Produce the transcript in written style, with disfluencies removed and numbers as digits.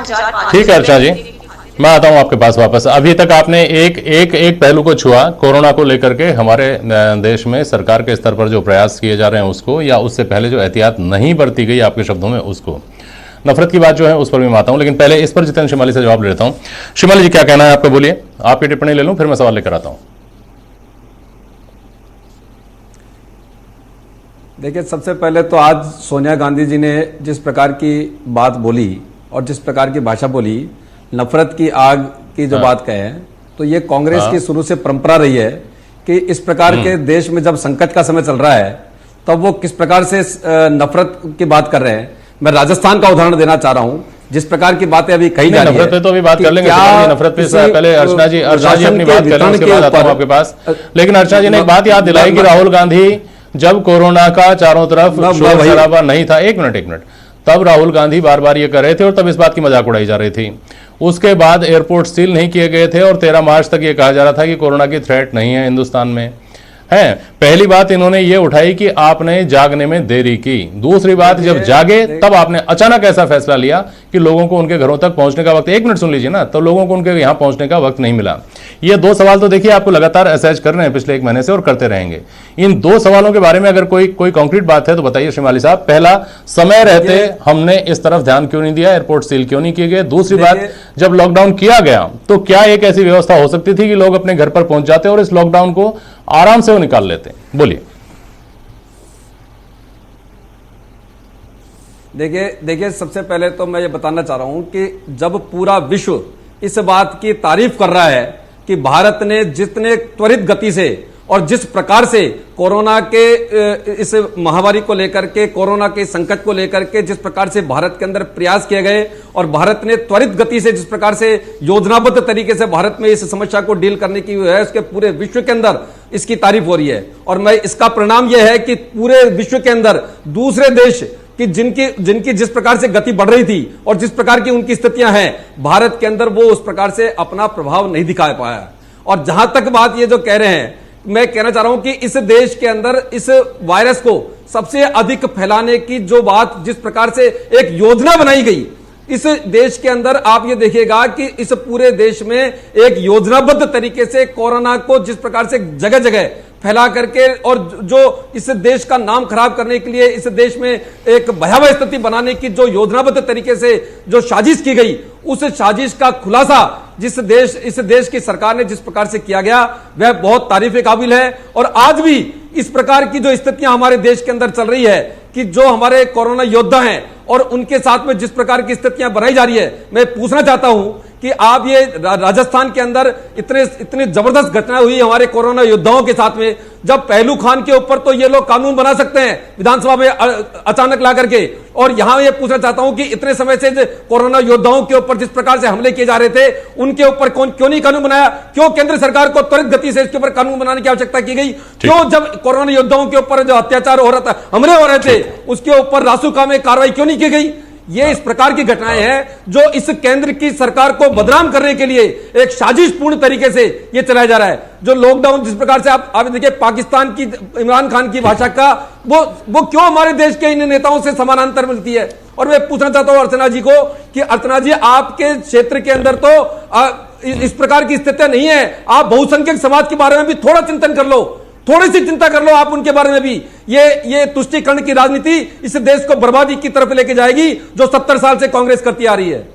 ठीक है अर्चना जी, मैं आता हूं आपके पास वापस। अभी तक आपने एक पहलू को छुआ, कोरोना को लेकर के हमारे देश में सरकार के स्तर पर जो प्रयास किए जा रहे हैं उसको, या उससे पहले जो एहतियात नहीं बरती गई आपके शब्दों में उसको। नफरत की बात जो है उस पर भी मैं आता हूं, लेकिन पहले इस पर जितेंद्र शिमाली से जवाब ले लेता हूं। शिमाली जी, क्या कहना है आपका, बोलिए। आपकी टिप्पणी ले लूं, फिर मैं सवाल लेकर आता हूं। देखिए, सबसे पहले तो आज सोनिया गांधी जी ने जिस प्रकार की बात बोली और जिस प्रकार की भाषा बोली, नफरत की आग की जो बात कहे, तो ये कांग्रेस की शुरू से परंपरा रही है कि इस प्रकार के देश में जब संकट का समय चल रहा है तब वो किस प्रकार से नफरत की बात कर रहे हैं। मैं राजस्थान का उदाहरण देना चाह रहा हूं, जिस प्रकार की बातें अभी कही जा रही है। नफरत पे तो अभी बात कर लेंगे, नफरत पे पहले अर्चना जी अपनी बात कर लें, उसके बाद आता हूं आपके पास। लेकिन अर्चना जी ने एक बात याद दिलाई कि राहुल गांधी जब कोरोना का चारों तरफ शोर शराबा नहीं था, एक मिनट, तब राहुल गांधी बार बार ये कर रहे थे और तब इस बात की मजाक उड़ाई जा रही थी। उसके बाद एयरपोर्ट सील नहीं किए गए थे और 13 मार्च तक ये कहा जा रहा था कि कोरोना की थ्रेट नहीं है हिंदुस्तान में। है पहली बात इन्होंने ये उठाई कि आपने जागने में देरी की। दूसरी बात, जब जागे तब आपने अचानक ऐसा फैसला लिया कि लोगों को उनके घरों तक पहुंचने का वक्त, एक मिनट सुन लीजिए ना, तो लोगों को उनके यहां पहुंचने का वक्त नहीं मिला। ये दो सवाल तो देखिए आपको लगातार असहज कर रहे हैं पिछले 1 महीने से और करते रहेंगे। इन दो सवालों के बारे में अगर कोई कॉन्क्रीट बात है तो बताइए शिमाली साहब। पहला, समय रहते हमने इस तरफ ध्यान क्यों नहीं दिया, एयरपोर्ट सील क्यों नहीं किए गए? दूसरी बात, जब लॉकडाउन किया गया तो क्या एक ऐसी व्यवस्था हो सकती थी कि लोग अपने घर पर पहुंच जाते और इस लॉकडाउन को आराम से वो निकाल लेते? बोलिए। देखिए, सबसे पहले तो मैं ये बताना चाह रहा हूं कि जब पूरा विश्व इस बात की तारीफ कर रहा है कि भारत ने जितने त्वरित गति से और जिस प्रकार से कोरोना के इस महामारी को लेकर के, कोरोना के संकट को लेकर के जिस प्रकार से भारत के अंदर प्रयास किए गए और भारत ने त्वरित गति से जिस प्रकार से योजनाबद्ध तरीके से भारत में इस समस्या को डील करने की है, उसके पूरे विश्व के अंदर इसकी तारीफ हो रही है। और मैं इसका परिणाम यह है कि पूरे विश्व के अंदर दूसरे देश कि जिनकी जिस प्रकार से गति बढ़ रही थी और जिस प्रकार की उनकी स्थितियां हैं, भारत के अंदर वो उस प्रकार से अपना प्रभाव नहीं दिखा पाया। और जहां तक बात ये जो कह रहे हैं, मैं कहना चाह रहा हूं कि इस देश के अंदर इस वायरस को सबसे अधिक फैलाने की जो बात, जिस प्रकार से एक योजना बनाई गई इस देश के अंदर, आप ये देखिएगा कि इस पूरे देश में एक योजनाबद्ध तरीके से कोरोना को जिस प्रकार से जगह जगह फैला करके और जो इस देश का नाम खराब करने के लिए, इस देश में एक भयावह स्थिति बनाने की जो योजनाबद्ध तरीके से जो साजिश की गई, उस साजिश का खुलासा इस देश की सरकार ने जिस प्रकार से किया गया, वह बहुत तारीफ काबिल है। और आज भी इस प्रकार की जो स्थितियां हमारे देश के अंदर चल रही है कि जो हमारे कोरोना योद्धा हैं और उनके साथ में जिस प्रकार की स्थितियां बनाई जा रही है, मैं पूछना चाहता हूं कि आप ये राजस्थान के अंदर इतने जबरदस्त घटना हुई हमारे कोरोना योद्धाओं के साथ में, जब पहलू खान के ऊपर तो ये लोग कानून बना सकते हैं विधानसभा में अचानक ला करके, और यहां ये पूछना चाहता हूं कि इतने समय से कोरोना योद्धाओं के ऊपर जिस प्रकार से हमले किए जा रहे थे, उनके ऊपर क्यों नहीं कानून बनाया? क्यों केंद्र सरकार को त्वरित गति से इसके ऊपर कानून बनाने की आवश्यकता की गई? क्यों जब कोरोना योद्धाओं के ऊपर जो अत्याचार हो रहा था, हमले हो रहे थे, उसके ऊपर रासुका में कार्रवाई क्यों नहीं की गई? ये इस प्रकार की घटनाएं हैं जो इस केंद्र की सरकार को बदनाम करने के लिए एक साजिशपूर्ण तरीके से ये चलाया जा रहा है। जो लॉकडाउन जिस प्रकार से आप देखिए, पाकिस्तान की इमरान खान की भाषा का वो क्यों हमारे देश के इन नेताओं से समानांतर मिलती है? और मैं पूछना चाहता हूं अर्चना जी को कि अर्चना जी, आपके क्षेत्र के अंदर तो इस प्रकार की स्थितियां नहीं है। आप बहुसंख्यक समाज के बारे में भी थोड़ा चिंतन कर लो, थोड़ी सी चिंता कर लो आप उनके बारे में भी। ये तुष्टीकरण की राजनीति इस देश को बर्बादी की तरफ लेके जाएगी, जो 70 साल से कांग्रेस करती आ रही है।